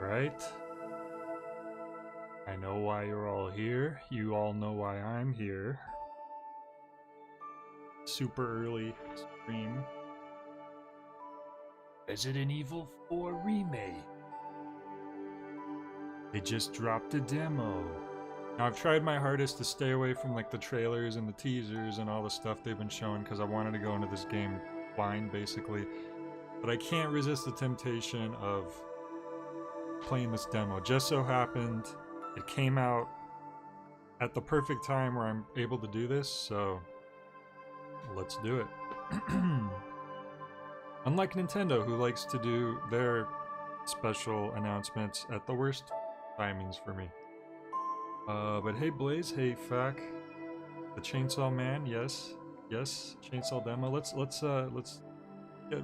Right? I know why you're all here. You all know why I'm here. Super early stream. Resident Evil 4 Remake. They just dropped a demo. Now I've tried my hardest to stay away from like the trailers and the teasers and all the stuff they've been showing because I wanted to go into this game blind basically. But I can't resist the temptation of playing this demo. Just so happened it came out at the perfect time where I'm able to do this, so let's do it. Unlike Nintendo, who likes to do their special announcements at the worst timings for me. But hey Blaze, hey Fac, the Chainsaw Man, yes, Chainsaw demo. Let's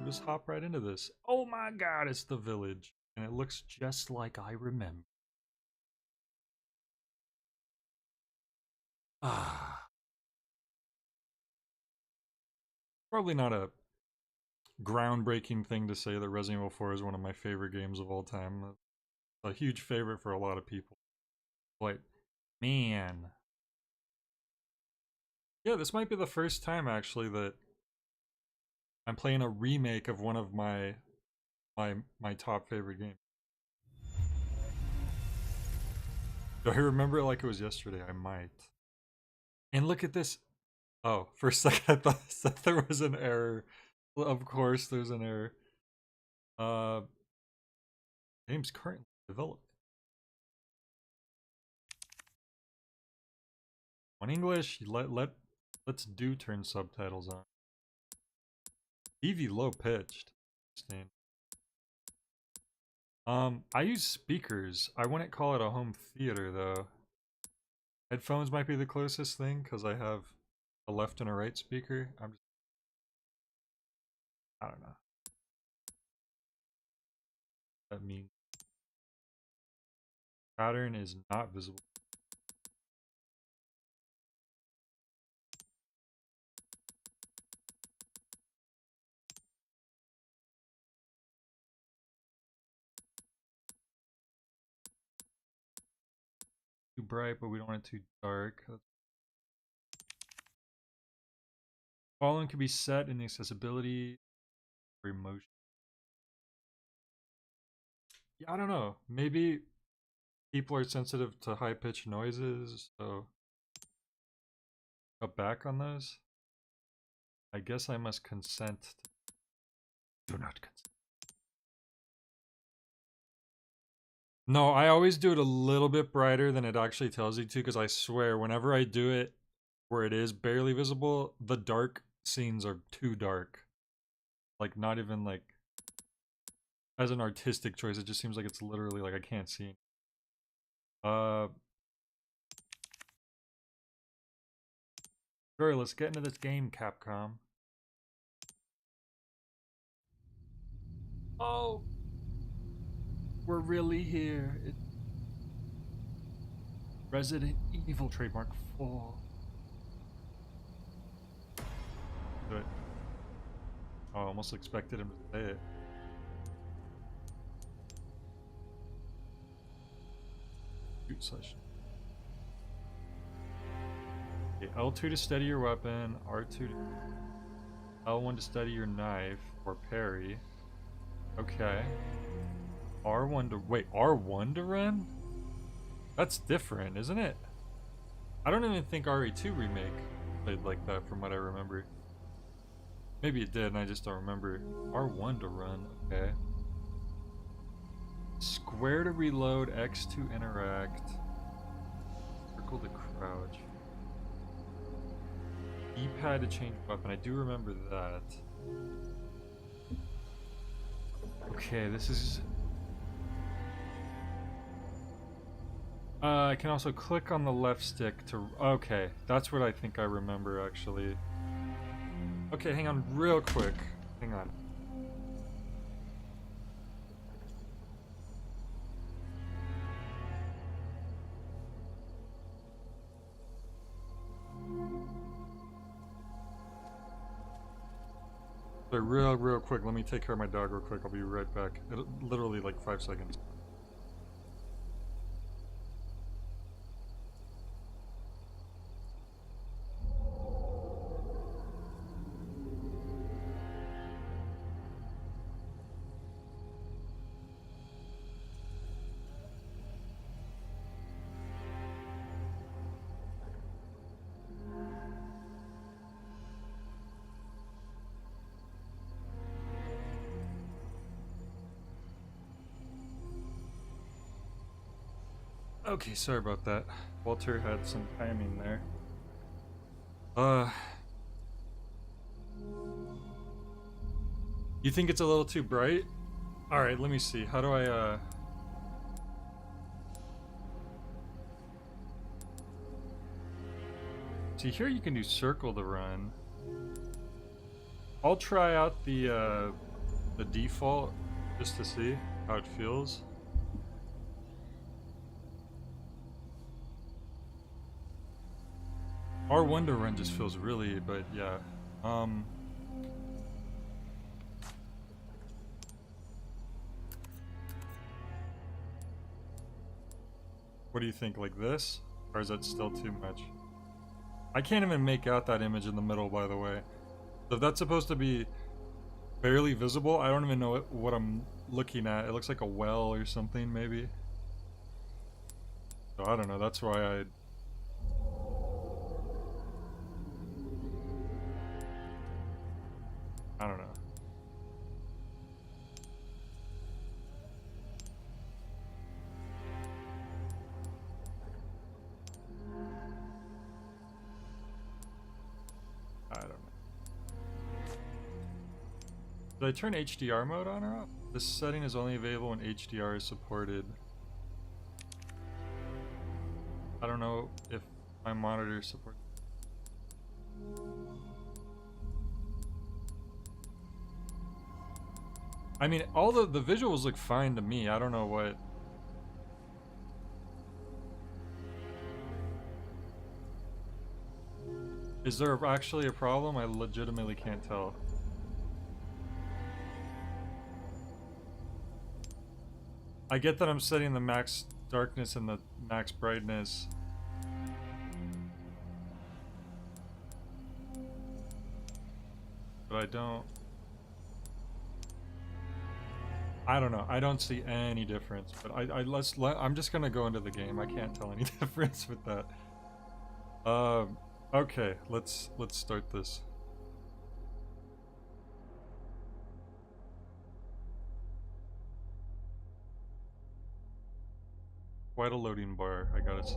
just hop right into this. Oh my God, it's the village, and it looks just like I remember. Ah, probably not a groundbreaking thing to say that Resident Evil 4 is one of my favorite games of all time. A huge favorite for a lot of people. But man, yeah, this might be the first time actually that I'm playing a remake of one of my top favorite games. Do I remember it like it was yesterday? I might. And look at this. Oh, for a second I thought there was an error. Well, of course there's an error. Uh, game's currently developed. On English, let's do turn subtitles on. TV low pitched. I use speakers. I wouldn't call it a home theater though. Headphones might be the closest thing because I have a left and a right speaker. I don't know. That means pattern is not visible. Too bright, but we don't want it too dark. Volume can be set in the accessibility or emotion. Yeah, I don't know. Maybe people are sensitive to high pitched noises, so cut back on those. I guess I must consent. Do not consent. No, I always do it a little bit brighter than it actually tells you to, because I swear, whenever I do it where it is barely visible, the dark scenes are too dark. Like, not even like, as an artistic choice, it just seems like it's literally like I can't see. Sure, let's get into this game, Capcom. Oh! We're really here. Resident Evil trademark 4. Do it. Oh, I almost expected him to say it. Shoot session. Okay, L2 to steady your weapon, R2 to... L1 to steady your knife, or parry. Okay. R1 to... Wait, R1 to run? That's different, isn't it? I don't even think RE2 Remake played like that from what I remember. Maybe it did and I just don't remember. R1 to run, okay. Square to reload, X to interact. Circle to crouch. E-pad to change weapon, I do remember that. Okay, this is... I can also click on the left stick to... Okay, that's what I think I remember, actually. Okay, hang on real quick. Hang on. Real quick, let me take care of my dog real quick. I'll be right back. It'll, literally like 5 seconds. Okay, sorry about that. Walter had some timing there. You think it's a little too bright? Alright, let me see. How do I, See, here you can do circle to run. I'll try out the default just to see how it feels. R1 to run just feels really, but yeah. What do you think, like this? Or is that still too much? I can't even make out that image in the middle, by the way. So if that's supposed to be barely visible, I don't even know what I'm looking at. It looks like a well or something, maybe. So I don't know, that's why I don't know. I don't know. Did I turn HDR mode on or off? This setting is only available when HDR is supported. I don't know if my monitor supports. I mean, all the visuals look fine to me. I don't know what. Is there actually a problem? I legitimately can't tell. I get that I'm setting the max darkness and the max brightness. But I don't know. I don't see any difference. But I'm just gonna go into the game. I can't tell any difference with that. Okay, let's start this. Quite a loading bar, I gotta say.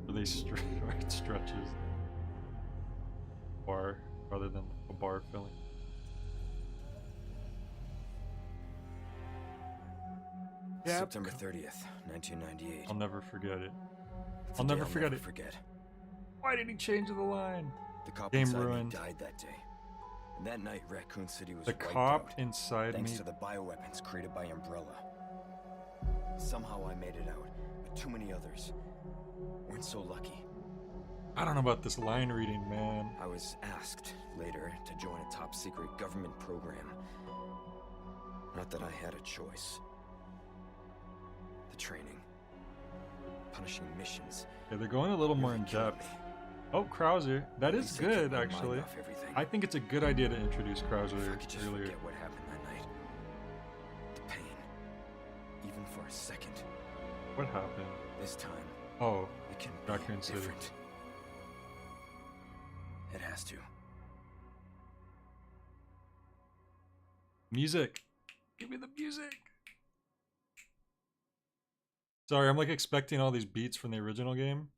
Really it stretches. Bar rather than a bar filling. September 30th, 1998. I'll never forget it. I'll never forget it. Why did he change the line? The cop Game inside ruined. me died that day. And that night, Raccoon City was The wiped cop out, inside thanks me. to the bioweapons created by Umbrella. Somehow I made it out, but too many others weren't so lucky. I don't know about this line reading, man. I was asked later to join a top-secret government program. Not that I had a choice. The training, punishing missions. Yeah, they're going a little more in depth. Oh, Krauser. That is good, actually. I think it's a good idea to introduce Krauser if I could just earlier. Forget what happened that night. The pain, even for a second. What happened? This time, oh, it can Raccoon be City. different. It has to. Music. Give me the music. Sorry, I'm like expecting all these beats from the original game.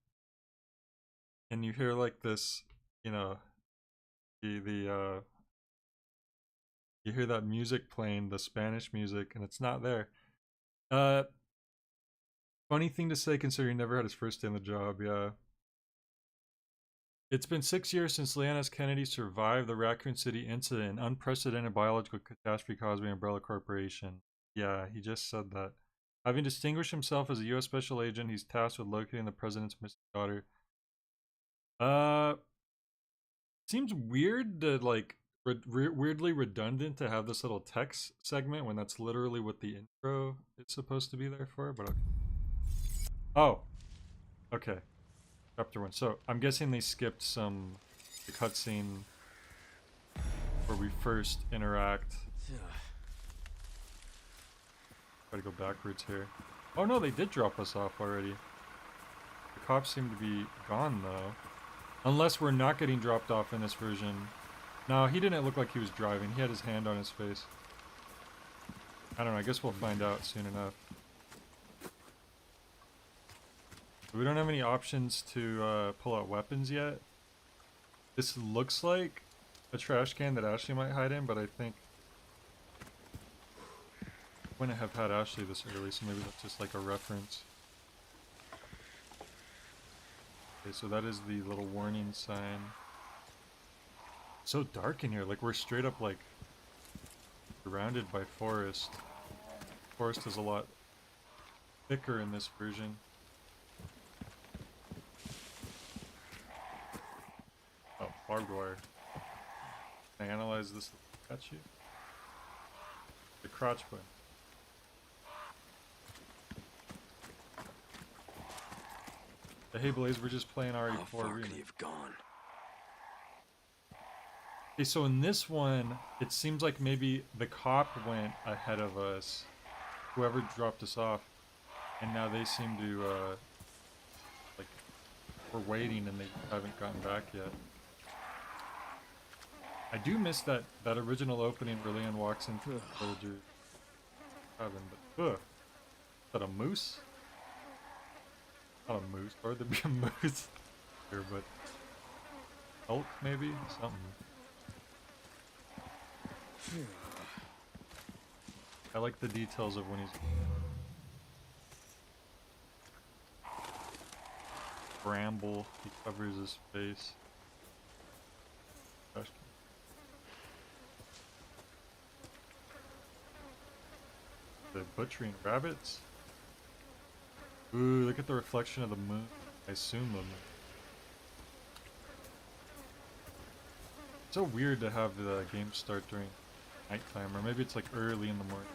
And you hear like this, you know, you hear that music playing, the Spanish music, and it's not there. Funny thing to say considering he never had his first day on the job, yeah. It's been 6 years since Leon Kennedy survived the Raccoon City incident, an unprecedented biological catastrophe caused by Umbrella Corporation. Yeah, he just said that. Having distinguished himself as a U.S. Special Agent, he's tasked with locating the president's missing daughter. Seems weird to, like, weirdly redundant to have this little text segment when that's literally what the intro is supposed to be there for, but okay. Oh, okay. Chapter 1. So, I'm guessing they skipped the cutscene where we first interact. Gotta go backwards here. Oh no, they did drop us off already. The cops seem to be gone though. Unless we're not getting dropped off in this version. No, he didn't look like he was driving. He had his hand on his face. I don't know, I guess we'll find out soon enough. We don't have any options to pull out weapons yet. This looks like a trash can that Ashley might hide in, but I think I wouldn't have had Ashley this early, so maybe that's just like a reference. Okay, so that is the little warning sign. So dark in here, like we're straight up like surrounded by forest. Forest is a lot thicker in this version. Oh, barbed wire. Can I analyze this statue? The crotch button. Hey Blaze, we're just playing RE4 How far Remake. could he have gone? Okay, so in this one, it seems like maybe the cop went ahead of us, whoever dropped us off, and now they seem to, like, we're waiting and they haven't gotten back yet. I do miss that original opening where Leon walks into the villager cabin, but, is that a moose? Not a moose, or there'd be a moose here, but elk maybe? Something. I like the details of when he's bramble, he covers his face. Gosh. The butchering rabbits? Ooh, look at the reflection of the moon. I assume the moon. It's so weird to have the game start during nighttime, or maybe it's like early in the morning.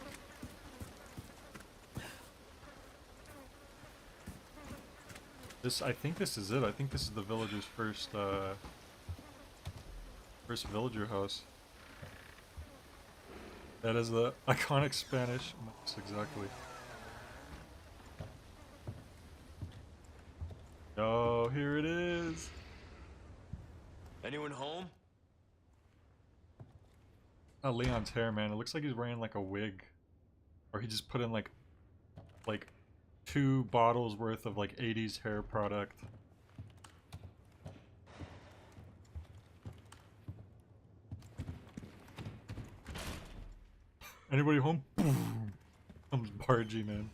I think this is it. I think this is the villager's first villager house. That is the iconic Spanish. Yes, exactly. Oh, here it is. Anyone home? Oh, Leon's hair, man. It looks like he's wearing like a wig, or he just put in like 2 bottles worth of like 80s hair product. Anybody home? Comes barging in.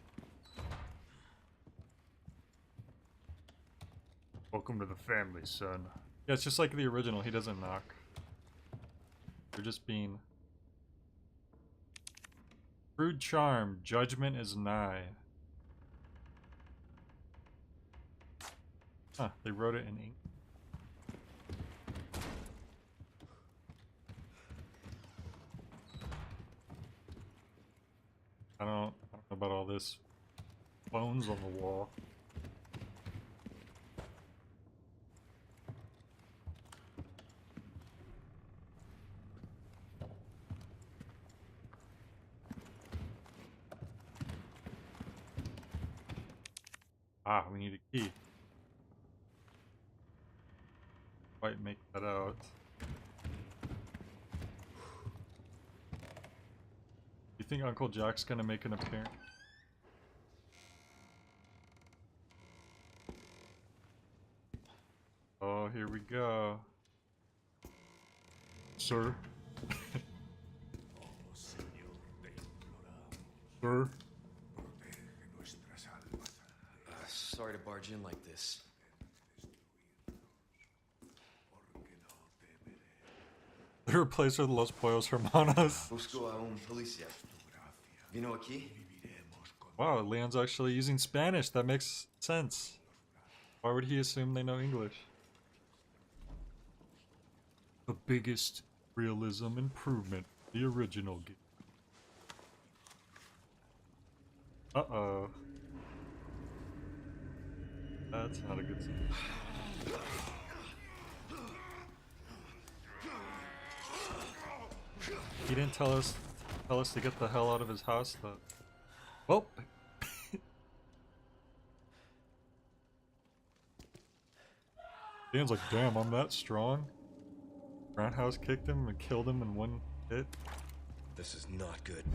Welcome to the family, son. Yeah, it's just like the original. He doesn't knock. They're just being... Crude charm. Judgment is nigh. Huh, they wrote it in ink. I don't know about all this. Bones on the wall. Ah, we need a key. Quite make that out. You think Uncle Jack's gonna make an appearance? Oh, here we go. Sir? Sir? Sorry to barge in like this. The replacer de los pollos hermanos. Busco a un policía. Vino aquí? Wow, Leon's actually using Spanish. That makes sense. Why would he assume they know English? The biggest realism improvement. The original game. Uh-oh. That's not a good sign. He didn't tell us to get the hell out of his house though. Well, Dan's like, damn, I'm that strong. Roundhouse kicked him and killed him in one hit. This is not good.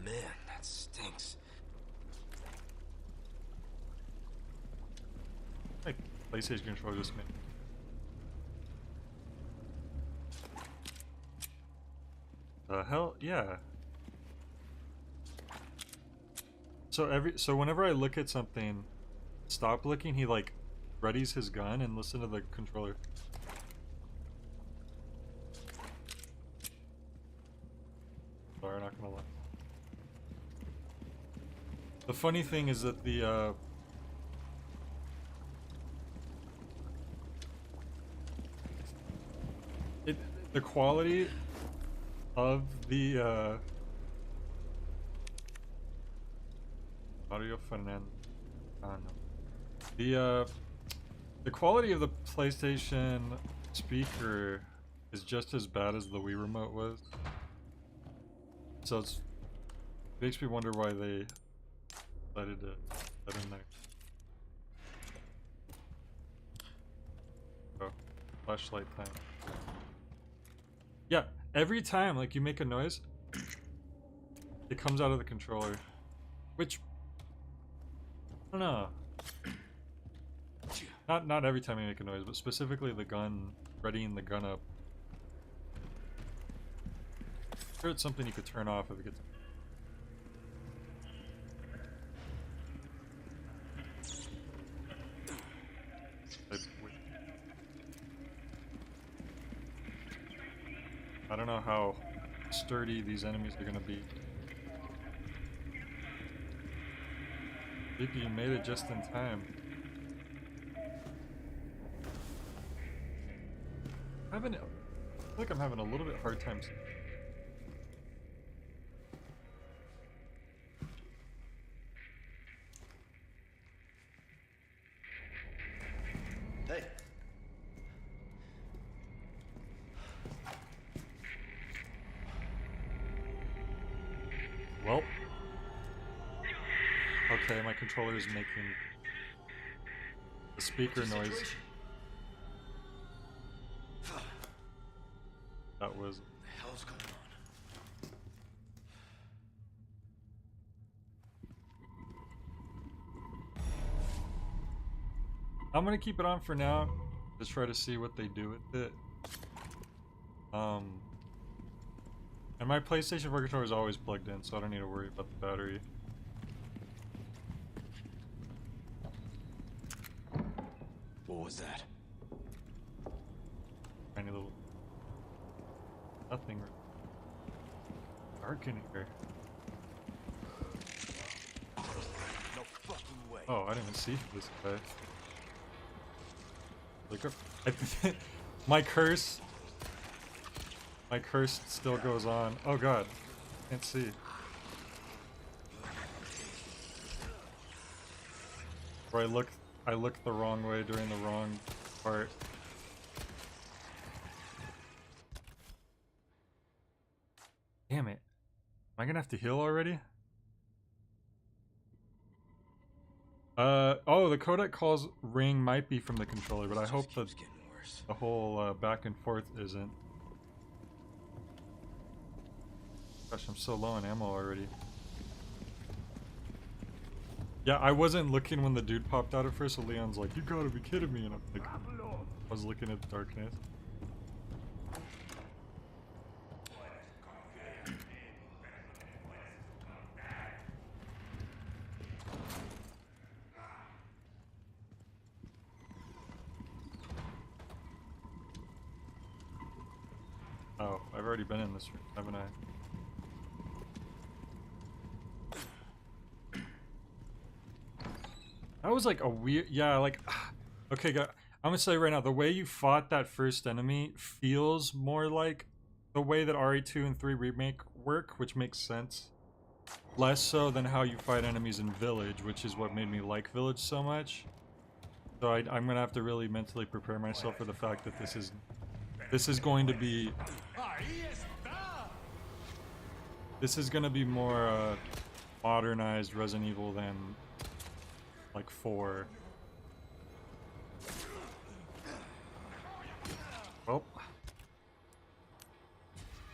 Man, that PlayStation controller just made. The hell? Yeah. So whenever I look at something, stop looking, he like readies his gun and listen to the controller. Sorry, not gonna lie. The funny thing is that the the quality of the audio finance. I don't know. The quality of the PlayStation speaker is just as bad as the Wii remote was. So it makes me wonder why they decided to put that in there. Oh, flashlight time. Yeah, every time like you make a noise, it comes out of the controller, which I don't know. Not every time you make a noise, but specifically the gun, readying the gun up. I'm sure it's something you could turn off if it gets. I don't know how sturdy these enemies are gonna be. Maybe you made it just in time. I feel like I'm having a little bit hard time. Hey. Well. Okay, my controller is making the speaker noise. That was. What the hell's going on? I'm gonna keep it on for now. Just try to see what they do with it. And my PlayStation 4 controller is always plugged in, so I don't need to worry about the battery. What was that? Tiny little. Nothing. Dark in here. No fucking way. Oh, I didn't even see this guy. Like, my curse still goes on. Oh god, can't see. Or I looked the wrong way during the wrong part. Damn it. Am I gonna have to heal already? Oh, the codec calls ring might be from the controller, but I hope that the whole back and forth isn't. Gosh, I'm so low on ammo already. Yeah, I wasn't looking when the dude popped out at first, so Leon's like, you gotta be kidding me, and I'm like, I was looking at the darkness. Oh, I've already been in this room, haven't I? That was like a weird, yeah, like, okay, I'm gonna say right now, the way you fought that first enemy feels more like the way that RE2 and 3 Remake work, which makes sense. Less so than how you fight enemies in Village, which is what made me like Village so much. So I'm gonna have to really mentally prepare myself for the fact that this is going to be... This is gonna be more modernized Resident Evil than like 4. Well,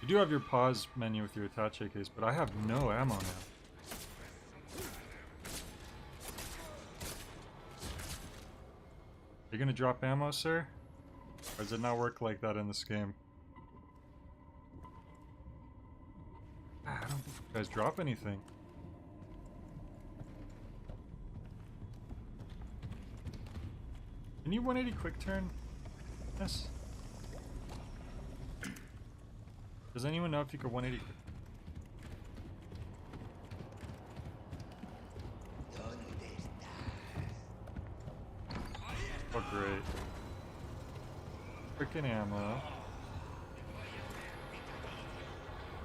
you do have your pause menu with your attache case, but I have no ammo now. you gonna drop ammo, sir? Or does it not work like that in this game? I don't think you guys drop anything. Can you 180 quick turn? Yes. Does anyone know if you could 180 quick? Oh great. Freaking ammo.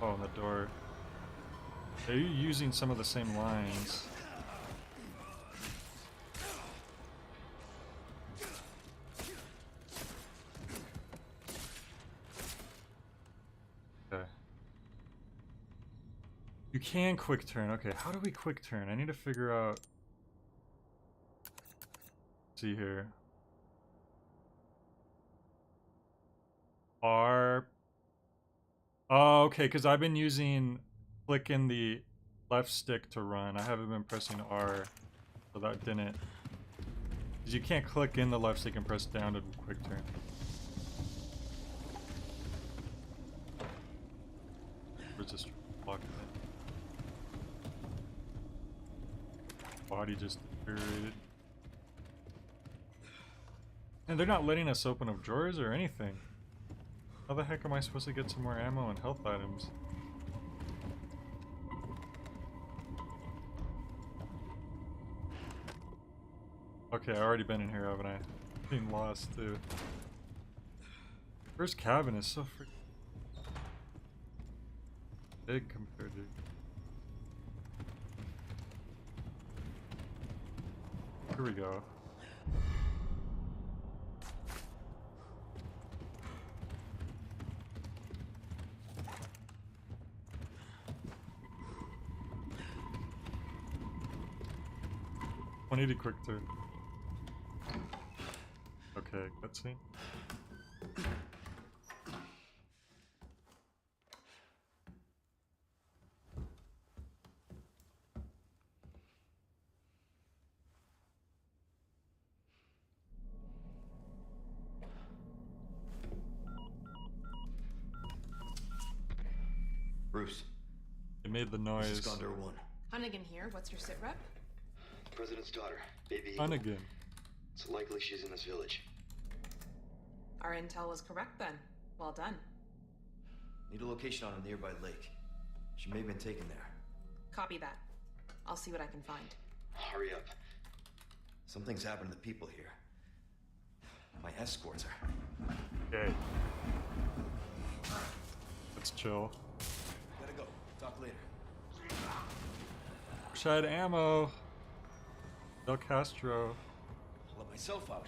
Oh, and the door. Are you using some of the same lines? Okay. You can quick turn. Okay, how do we quick turn? I need to figure out. See here. R. Oh, okay, because I've been using clicking the left stick to run. I haven't been pressing R, so that didn't. Because you can't click in the left stick and press down to quick turn. Resist block it. Body just deteriorated. And they're not letting us open up drawers or anything. How the heck am I supposed to get some more ammo and health items? Okay, I already been in here, haven't I? Being lost too. First cabin is so freaking big compared to. Here we go. I need a quick turn. Okay, cutscene. Bruce. It made the This noise. is Condor 1. Hunnigan here. What's your sit rep? President's daughter, Baby Eagle. Hunnigan. It's likely she's in this village. Our intel was correct then. Well done. Need a location on a nearby lake. She may have been taken there. Copy that. I'll see what I can find. Hurry up. Something's happened to the people here. My escorts are. Okay. Let's chill. Gotta go. Talk later. Wish I had ammo. Del Castro. I'll let myself out.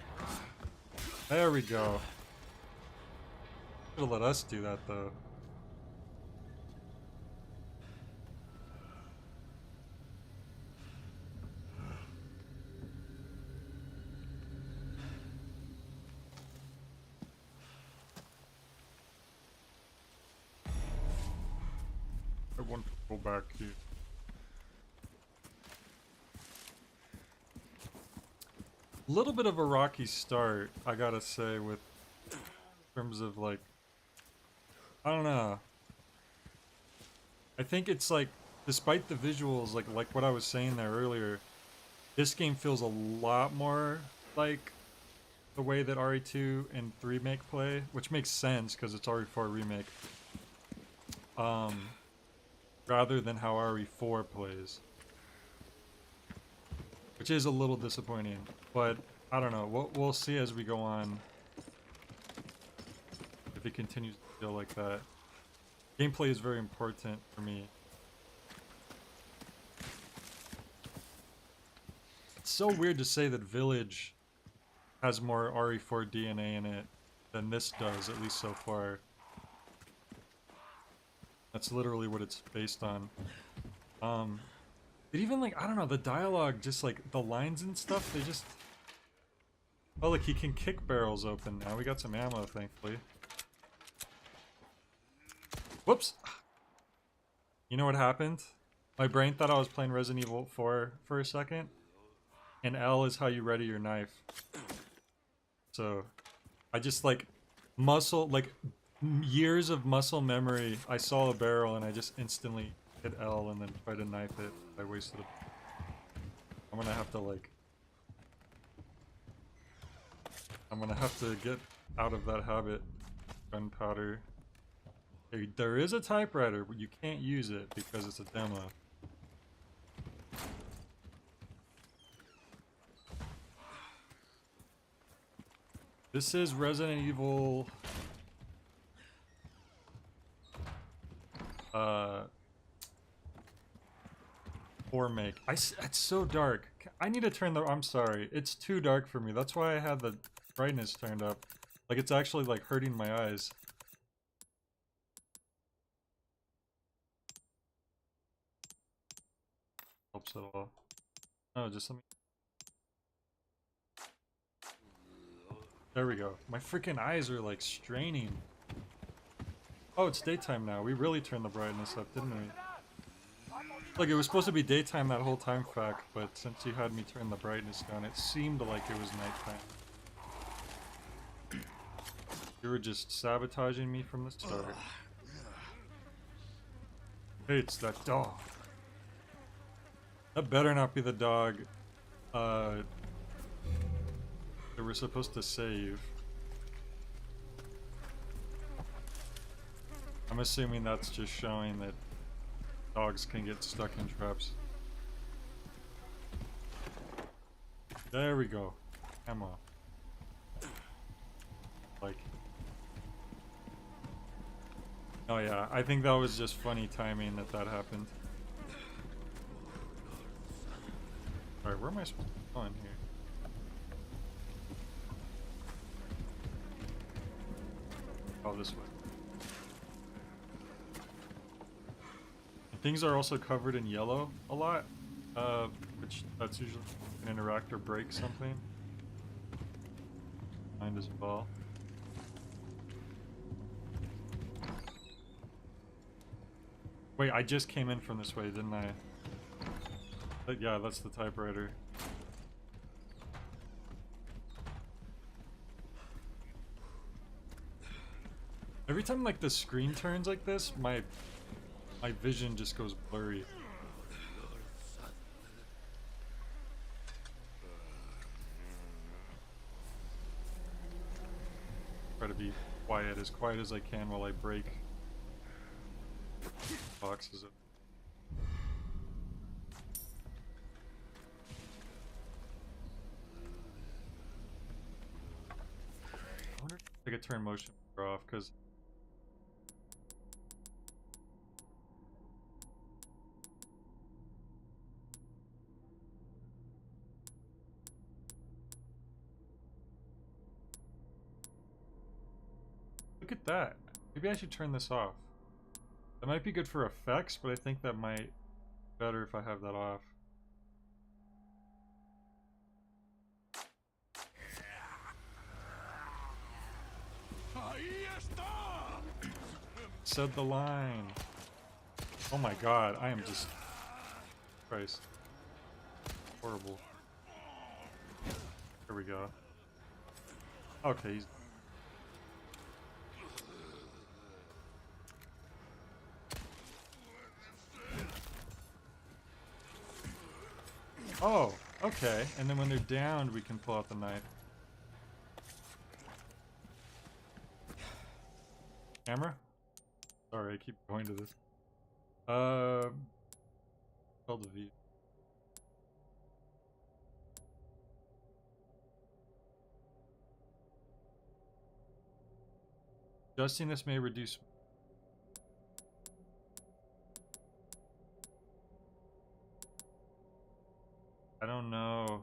There we go. Should've let us do that though. I want to go back here. A little bit of a rocky start, I gotta say, with in terms of like, I don't know. I think it's like, despite the visuals, like what I was saying there earlier, this game feels a lot more like the way that RE2 and Remake play, which makes sense because it's RE4 Remake. Rather than how RE4 plays. Which is a little disappointing, but I don't know. We'll see as we go on if it continues to feel like that. Gameplay is very important for me. It's so weird to say that Village has more RE4 DNA in it than this does, at least so far. That's literally what it's based on. But even like, I don't know, the dialogue, just like the lines and stuff, they just... Oh look, he can kick barrels open now. We got some ammo, thankfully. Whoops! You know what happened? My brain thought I was playing Resident Evil 4 for a second. And L is how you ready your knife. So I just like years of muscle memory. I saw a barrel and I just instantly hit L and then try to knife it. I wasted I'm gonna have to like I'm gonna have to get out of that habit. Gunpowder. There is a typewriter, but you can't use it because it's a demo. This is Resident Evil... Remake. It's so dark. I need to turn the... I'm sorry. It's too dark for me. That's why I had the brightness turned up. Like, it's actually, like, hurting my eyes. Helps at all. Oh, just let me... There we go. My freaking eyes are, like, straining. Oh, it's daytime now. We really turned the brightness up, didn't we? Like, it was supposed to be daytime that whole time, fact, but since you had me turn the brightness down, it seemed like it was nighttime. You were just sabotaging me from the start. Hey, it's that dog. That better not be the dog that we're supposed to save. I'm assuming that's just showing that dogs can get stuck in traps. There we go. Ammo. Like. Oh yeah, I think that was just funny timing that happened. Alright, where am I supposed to go in here? Oh, this way. Things are also covered in yellow a lot, which that's usually an interact or break something. Mine as well. Wait, I just came in from this way, didn't I? Yeah, that's the typewriter. Every time like the screen turns like this, my vision just goes blurry. Try to be quiet as I can while I break boxes up. I wonder if I could turn motion off, because look at that. Maybe I should turn this off. That might be good for effects, but I think that might be better if I have that off. Said the line. Oh my god, I am just... Christ. Horrible. Here we go. Okay, he's... Oh, okay. And then when they're downed, we can pull out the knife. Camera? Sorry, I keep going to this. Hold the V. Adjusting this may reduce... I don't know.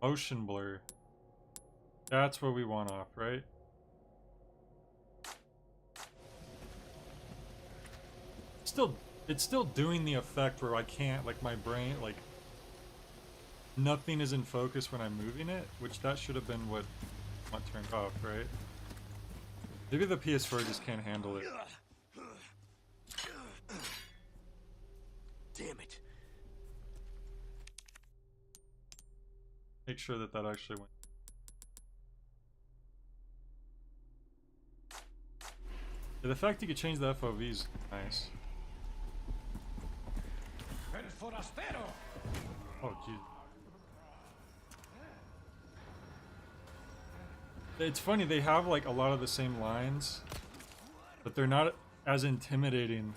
Motion blur. That's what we want off, right? It's still doing the effect where I can't, like, my brain, like, nothing is in focus when I'm moving it, which that should have been what turned off, right? Maybe the PS4 just can't handle it. Damn it. Make sure that that actually went. Yeah, the fact you could change the FOV is nice. Oh, jeez. It's funny, they have like a lot of the same lines, but they're not as intimidating.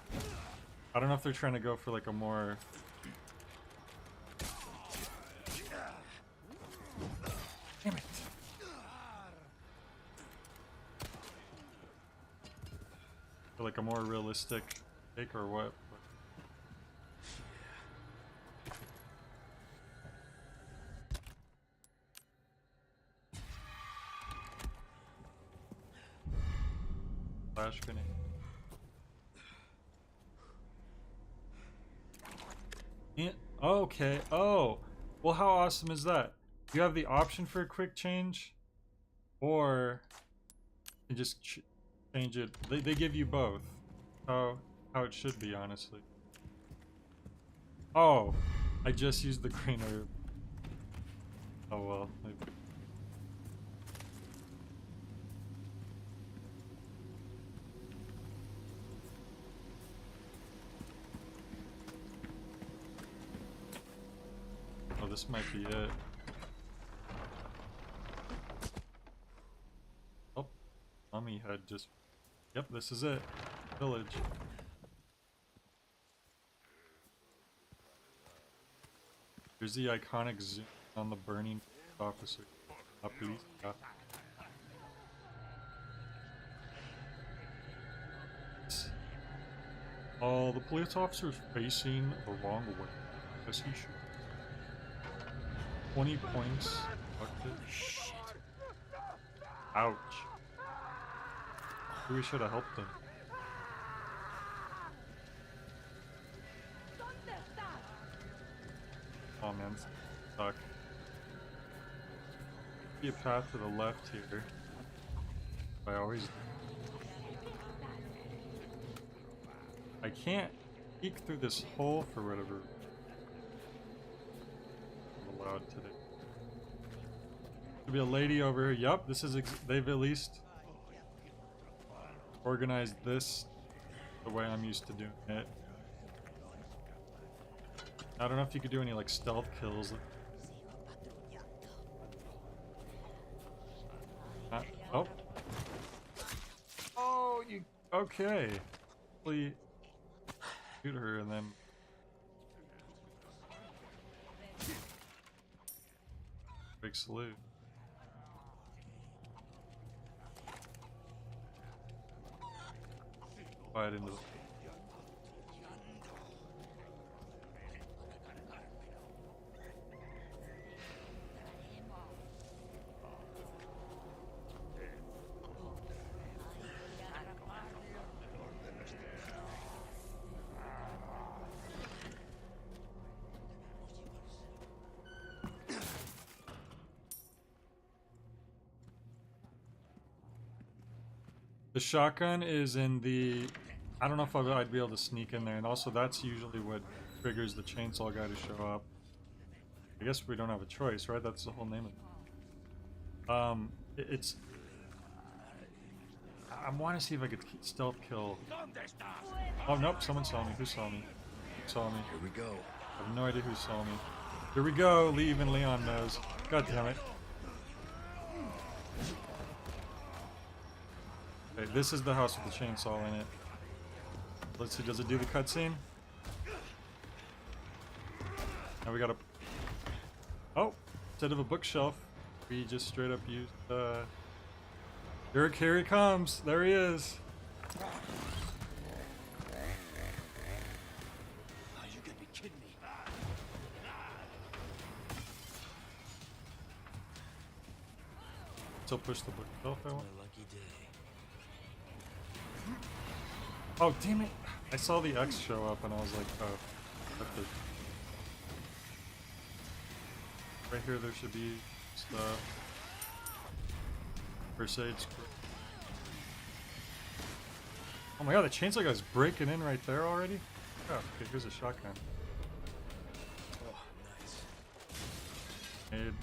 I don't know if they're trying to go for like a more... Damn it. For like a more realistic take or what? Flash grenade. Yeah. Okay. Oh. Well, how awesome is that? You have the option for a quick change, or you just change it. They give you both. How it should be, honestly. Oh, I just used the green herb. Oh well. Maybe. Oh, this might be it. Oh, mummy head just... Yep, this is it. Village. Here's the iconic zoom on the burning officer. Please. Oh, the police officer's facing the wrong way. As he should. 20 points. Shit. Ouch. We should have helped him. Oh man, this suck. Be a path to the left here. I always do. I can't peek through this hole for whatever I'm allowed today. There'll be a lady over here. Yup, this is they've at least organized this the way I'm used to doing it. I don't know if you could do any like stealth kills. Oh. Oh, you okay? Please shoot her and then. Big salute. Fight into the... The shotgun is in the... I don't know if I'd be able to sneak in there, and also that's usually what triggers the chainsaw guy to show up. I guess we don't have a choice, right? That's the whole name of it. It's... I want to see if I could stealth kill... Oh, nope, someone saw me. Who saw me? Who saw me? Here we go. I have no idea who saw me. Here we go, even Leon knows. God damn it. Okay, this is the house with the chainsaw in it. Let's see, does it do the cutscene? Now we gotta... Oh! Instead of a bookshelf, we just straight up used, Here he comes! There he is! Oh, you gotta be kidding me. Still push the bookshelf, I want. My lucky day. Oh, damn it! I saw the X show up and I was like, oh, that's it. Right here there should be stuff. First aid script. Oh my god, the chainsaw guy's breaking in right there already? Oh, okay, here's a shotgun. Grenade.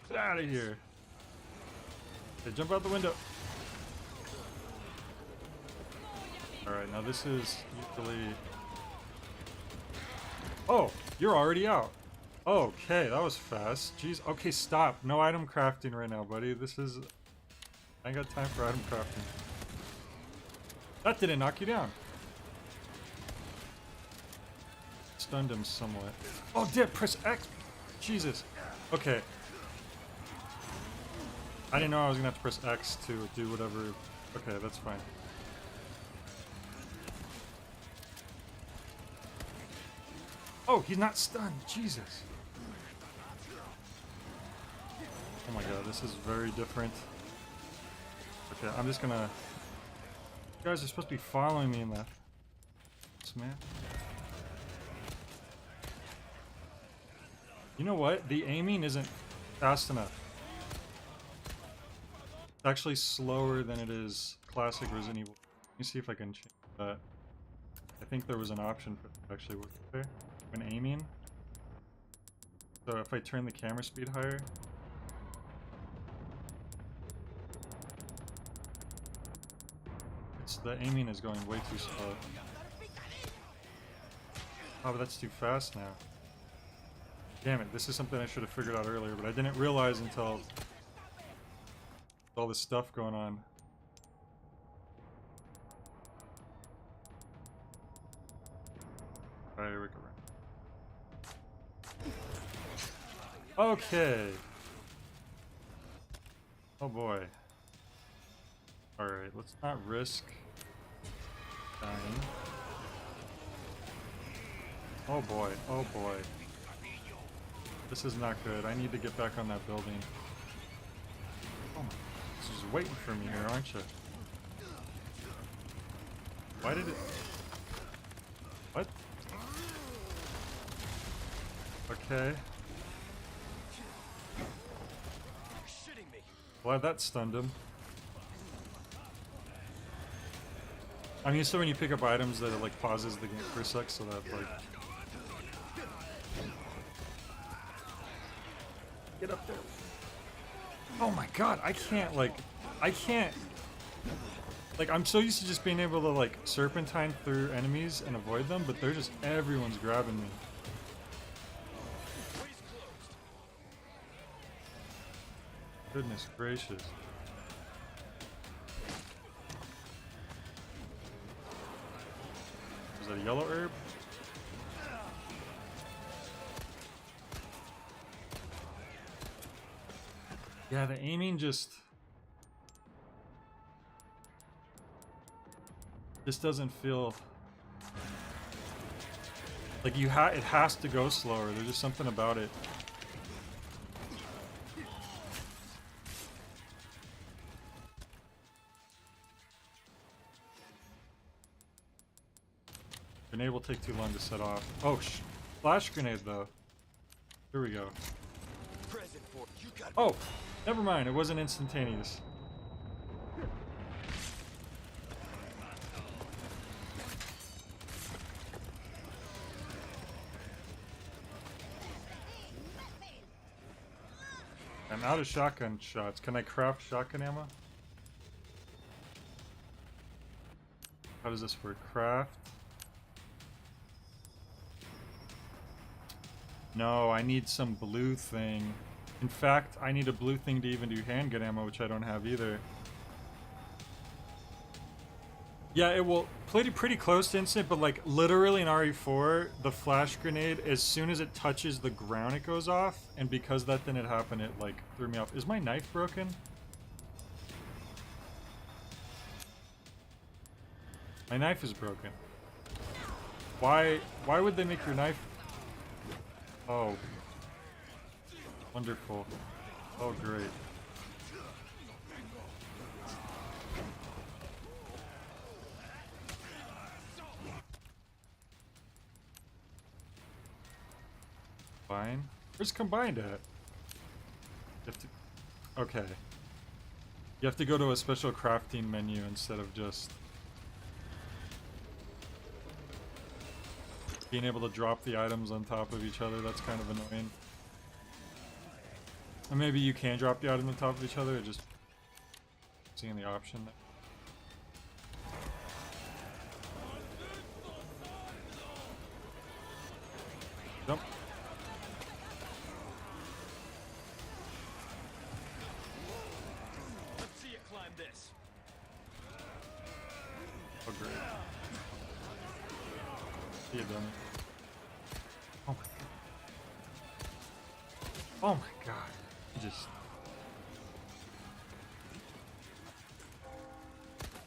Get out of here. Okay, jump out the window. Alright, now this is usually... Oh, you're already out. Okay, that was fast. Jeez. Okay, stop. No item crafting right now, buddy. This is... I ain't got time for item crafting. That didn't knock you down. Stunned him somewhat. Oh, dip! Press X! Jesus. Okay. I didn't know I was gonna have to press X to do whatever. Okay, that's fine. Oh, he's not stunned. Jesus. Oh my god, this is very different. Okay, I'm just gonna... You guys are supposed to be following me in that. Man. You know what? The aiming isn't fast enough. It's actually slower than it is classic Resident Evil. Let me see if I can change that. I think there was an option for it to actually work there when aiming. So if I turn the camera speed higher. The aiming is going way too slow. Oh, but that's too fast now. Damn it, this is something I should have figured out earlier, but I didn't realize until all this stuff going on. Alright, here we go. Okay. Oh boy. Alright, let's not risk dying. Oh boy, oh boy. This is not good. I need to get back on that building. Oh my, this is waiting for me here, aren't you? Why did it... What? Okay. Glad that stunned him. I'm used to when you pick up items that it like pauses the game for a sec, so that like... Get up there. Oh my god, I can't like... Like, I'm so used to just being able to like serpentine through enemies and avoid them, but they're just... Everyone's grabbing me. Goodness gracious. Is that a yellow herb? Yeah, the aiming just doesn't feel like it has to go slower. There's just something about it. Grenade will take too long to set off. Oh, flash grenade though. Here we go. Oh, never mind. It wasn't instantaneous. I'm out of shotgun shots. Can I craft shotgun ammo? How does this work? Craft. No, I need some blue thing. In fact, I need a blue thing to even do handgun ammo, which I don't have either. Yeah, it will pretty close to instant, but like literally in RE4, the flash grenade, as soon as it touches the ground, it goes off, and because that didn't happen, it like threw me off. Is my knife broken? My knife is broken. Why would they make your knife? Oh. Wonderful. Oh, great. Combine? Where's combined at? You have to... Okay. You have to go to a special crafting menu instead of just... being able to drop the items on top of each other, that's kind of annoying. And maybe you can drop the items on top of each other, or just seeing the option. Jump. Let's see you climb this. Oh, great. See you, dummy. Oh my god. Oh my god. You just...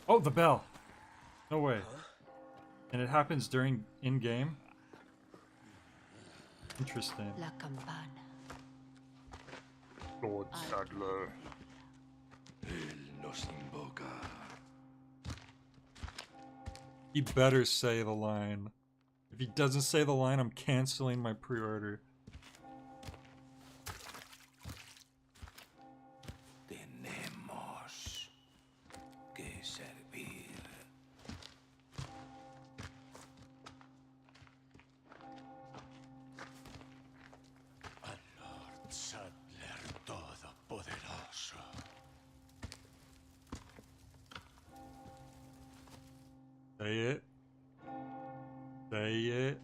Oh, the bell! No way. And it happens during in-game? Interesting. La campana. Lord Sadler. Él nos invoca. He better say the line. If he doesn't say the line, I'm canceling my pre-order. Tenemos que servir. Al Lord Sadler Todopoderoso. Say it. Say it.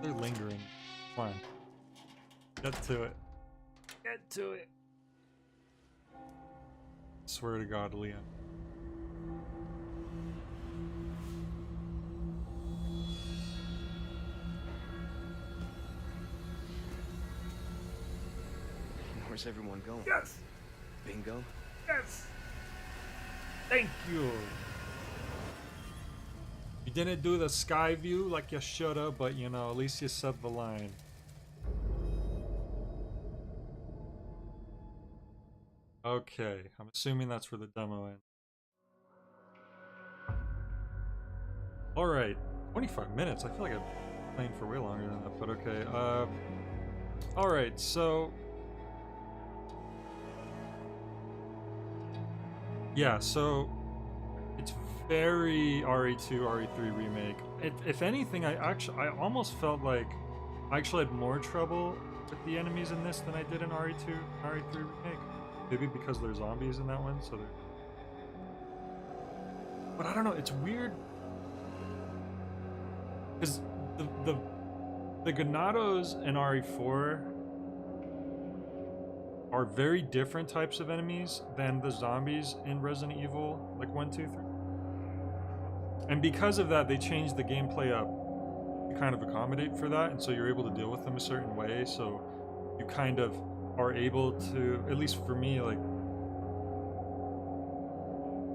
They're lingering. Come on. Get to it. Get to it. Swear to God, Liam. Where's everyone going? Yes! Bingo? Yes! Thank you! You didn't do the sky view like you shoulda, but you know, at least you said the line. Okay, I'm assuming that's where the demo ends. Alright, 25 minutes. I feel like I'm playing for way longer than that, but okay. Alright, so... yeah, so... it's very RE2, RE3 remake. If anything, I almost felt like I actually had more trouble with the enemies in this than I did in RE2, RE3 remake. Maybe because there's zombies in that one, so they're... but I don't know, it's weird. Because the Ganados in RE4 are very different types of enemies than the zombies in Resident Evil, like 1, 2, 3. And because of that, they changed the gameplay up to kind of accommodate for that, and so you're able to deal with them a certain way, so you kind of are able to, at least for me, like,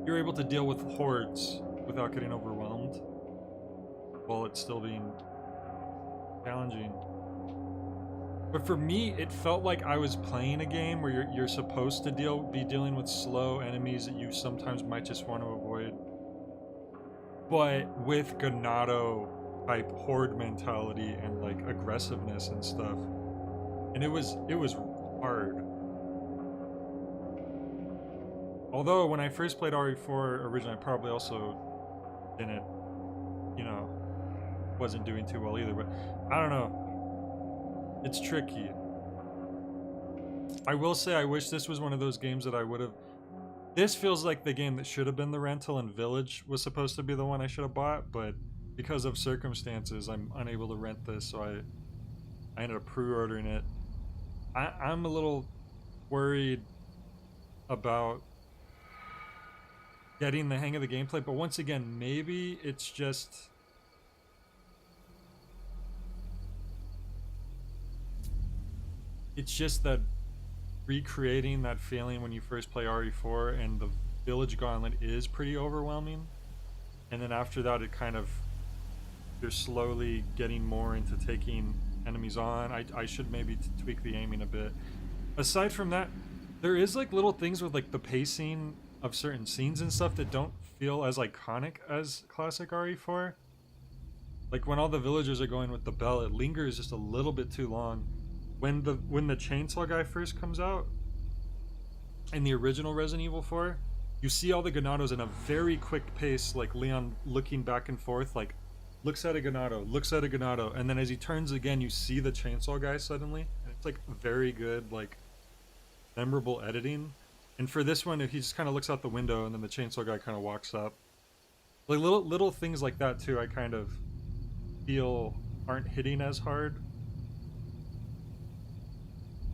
you're able to deal with hordes without getting overwhelmed, while it's still being challenging. But for me, it felt like I was playing a game where you're supposed to be dealing with slow enemies that you sometimes might just want to avoid, but with Ganado type horde mentality and like aggressiveness and stuff. And it was hard. Although when I first played RE4 originally, I probably also didn't, you know, wasn't doing too well either, but I don't know. It's tricky. I will say I wish this was one of those games that I would have... this feels like the game that should have been the rental, and Village was supposed to be the one I should have bought, but because of circumstances, I'm unable to rent this, so I ended up pre-ordering it. I'm a little worried about getting the hang of the gameplay, but once again, maybe it's just... it's just that recreating that feeling when you first play RE4 and the Village Gauntlet is pretty overwhelming, and then after that it kind of, you're slowly getting more into taking enemies on. I should maybe tweak the aiming a bit. Aside from that, there is like little things with like the pacing of certain scenes and stuff that don't feel as iconic as classic RE4. Like when all the villagers are going with the bell, it lingers just a little bit too long. When the chainsaw guy first comes out, in the original Resident Evil 4, you see all the Ganados in a very quick pace, like Leon looking back and forth, like looks at a Ganado, looks at a Ganado, and then as he turns again, you see the chainsaw guy suddenly. And it's like very good, like memorable editing. And for this one, he just kind of looks out the window, and then the chainsaw guy kind of walks up. Like little things like that too. I kind of feel aren't hitting as hard,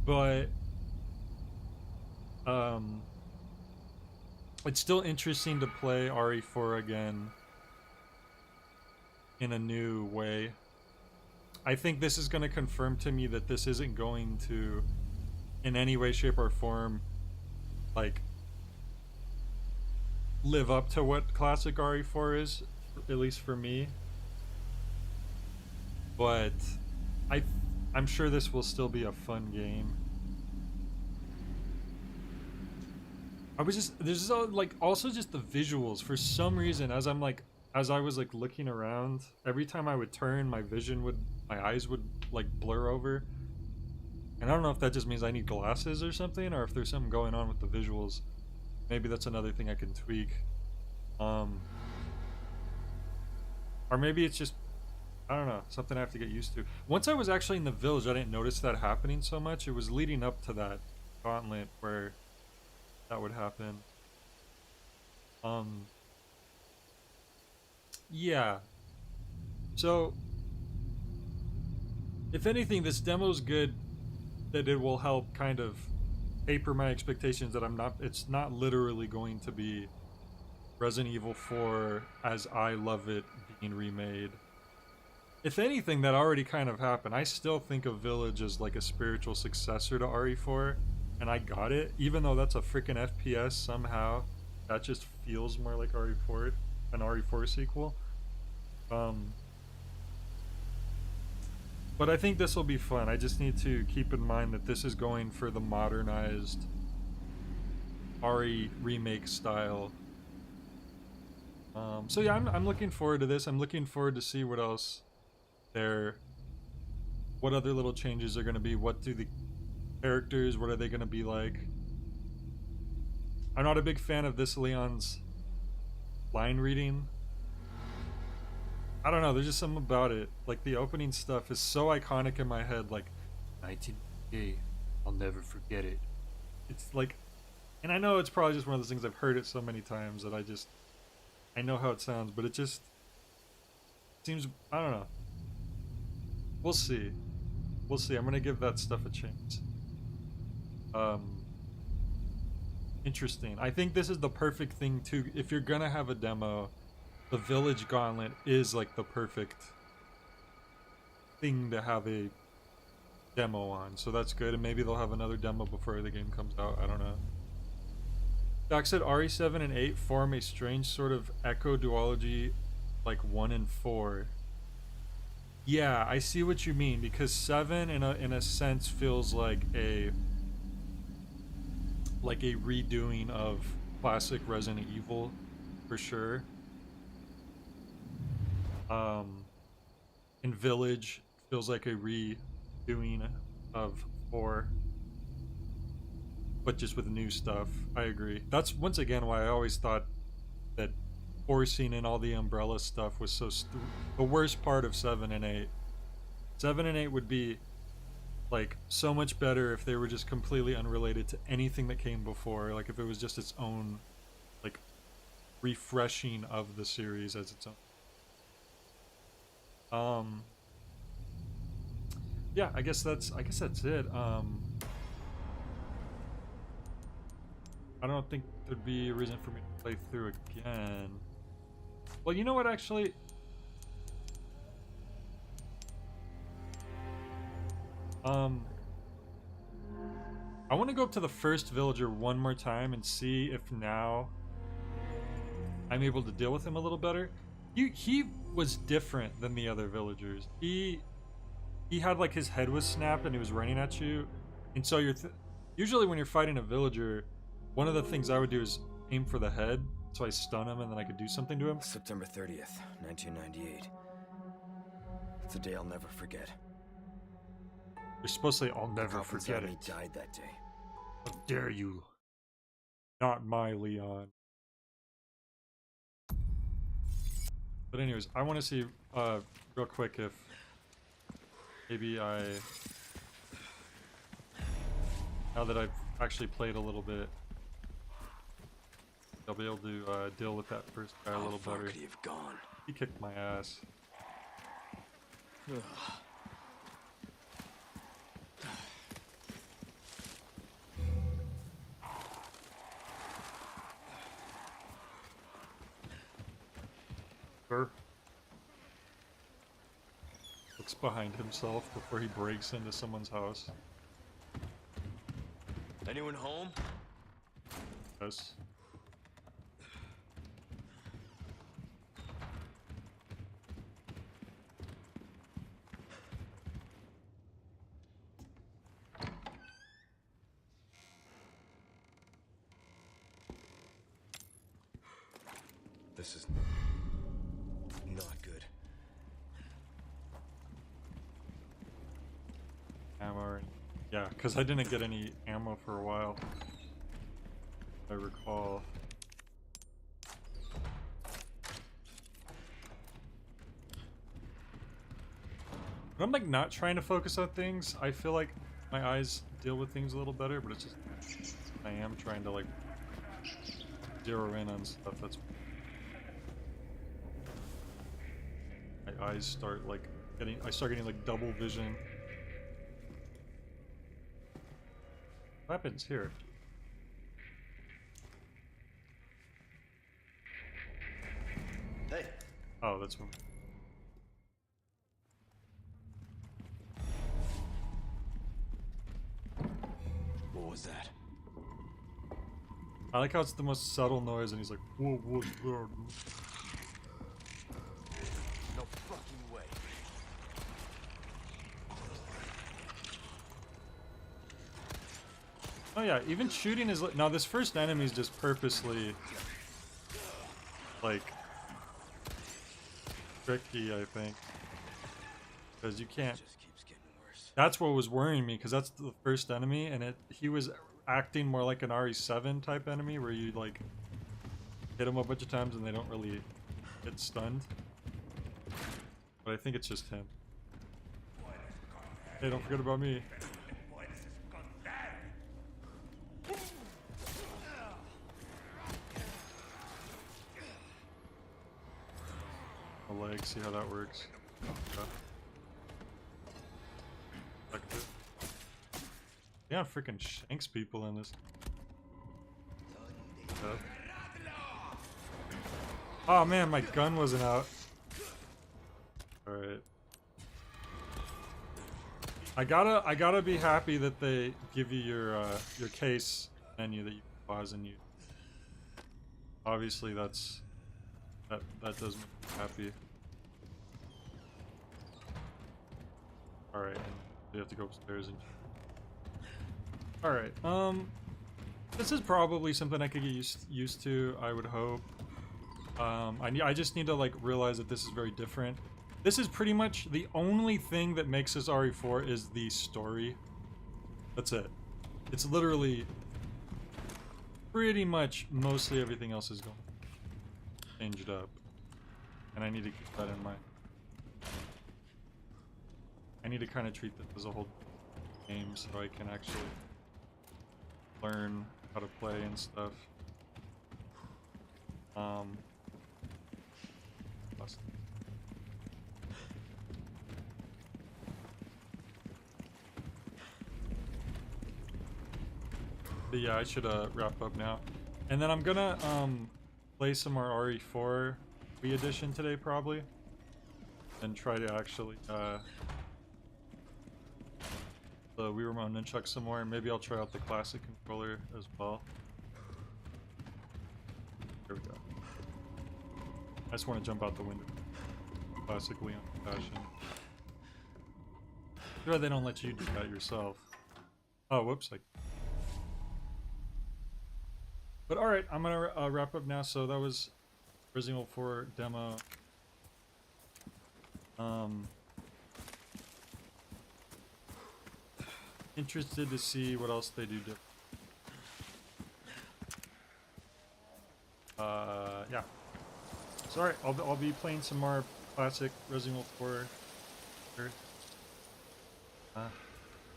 but it's still interesting to play RE4 again in a new way. I think this is going to confirm to me that this isn't going to, in any way, shape, or form, like, live up to what classic RE4 is, at least for me. But I'm sure this will still be a fun game. There's like also just the visuals. For some reason, as I was like looking around, every time I would turn, my eyes would like blur over. And I don't know if that just means I need glasses or something, or if there's something going on with the visuals. Maybe that's another thing I can tweak. Or maybe it's just, I don't know, something I have to get used to. Once I was actually in the village, I didn't notice that happening so much. It was leading up to that gauntlet where that would happen. Yeah. So, if anything, this demo's good, that it will help kind of taper my expectations that it's not literally going to be Resident Evil 4 as I love it being remade. If anything, that already kind of happened. I still think of Village as like a spiritual successor to RE4, and I got it, even though that's a freaking FPS somehow. That just feels more like RE4, an RE4 sequel. But I think this will be fun. I just need to keep in mind that this is going for the modernized RE remake style. So yeah, I'm looking forward to this. I'm looking forward to see what else what other little changes are going to be. What do the characters, what are they going to be like? I'm not a big fan of this Leon's line reading. I don't know, there's just something about it. Like, the opening stuff is so iconic in my head, like, 1988, I'll never forget it. It's like, and I know it's probably just one of those things, I've heard it so many times that I know how it sounds, but it just seems, I don't know. We'll see. We'll see. I'm gonna give that stuff a chance. Interesting. I think this is the perfect thing to, if you're gonna have a demo, the Village Gauntlet is like the perfect thing to have a demo on. So that's good, and maybe they'll have another demo before the game comes out. I don't know. Doc said RE7 and 8 form a strange sort of echo duology like 1 and 4. Yeah, I see what you mean, because 7 in a sense feels like a redoing of classic Resident Evil for sure. In Village feels like a redoing of 4, but just with new stuff. I agree. That's once again why I always thought that forcing in all the Umbrella stuff was so the worst part of 7 and 8. 7 and 8 would be like so much better if they were just completely unrelated to anything that came before. Like if it was just its own like refreshing of the series as its own. Yeah, I guess that's it. I don't think there'd be a reason for me to play through again. Well, you know what, actually? I want to go up to the first villager one more time and see if now I'm able to deal with him a little better. He was different than the other villagers. He had like his head was snapped and he was running at you, and so usually when you're fighting a villager, one of the things I would do is aim for the head, so I stun him and then I could do something to him. September 30th, 1998. It's a day I'll never forget. You're supposed to say, "I'll never Coppins forget Army it." died that day. How dare you? Not my Leon. But anyways, I want to see real quick if maybe now that I've actually played a little bit, I'll be able to deal with that first guy a little better. Could he have gone? He kicked my ass. Sure. Looks behind himself before he breaks into someone's house. Anyone home? Yes. This is not good. Ammo. Yeah, because I didn't get any ammo for a while. I recall. When I'm like not trying to focus on things, I feel like my eyes deal with things a little better, but it's just I am trying to like zero in on stuff that's my eyes start like I start getting like double vision. What happens here? Hey, Oh, that's one. What was that? I like how it's the most subtle noise and he's like, whoa, what's that? No fucking way. Oh yeah, even shooting is now this first enemy is just purposely like tricky, I think, because you can't. Just keeps getting worse. That's what was worrying me, because that's the first enemy, and he was acting more like an RE7 type enemy, where you like hit him a bunch of times and they don't really get stunned. But I think it's just him. Hey, don't forget about me. The leg, see how that works. Yeah, freaking shanks people in this. Oh man, my gun wasn't out. Alright. I gotta be happy that they give you your case menu that you can pause and use. Obviously that does make me happy. Alright, we have to go upstairs and alright, this is probably something I could get used to, I would hope. I just need to like realize that this is very different. This is pretty much the only thing that makes this RE4 is the story. That's it. It's literally pretty much mostly everything else is going changed up. And I need to keep that in mind. I need to kind of treat this as a whole game so I can actually learn how to play and stuff. But yeah, I should wrap up now. And then I'm gonna play some more RE4 Wii Edition today probably. And try to actually the Wii Remote Nunchuck some more, and maybe I'll try out the classic controller as well. There we go. I just want to jump out the window. Classic Leon fashion. Too bad they don't let you do that yourself. Oh, whoops. But alright, I'm gonna wrap up now. So that was Resident Evil 4 demo. Interested to see what else they do different. So alright, I'll be playing some more classic Resident Evil 4.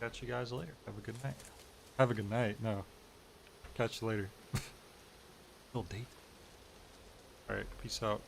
Catch you guys later. Have a good night. Have a good night. No. Catch you later. Little date. Alright, peace out.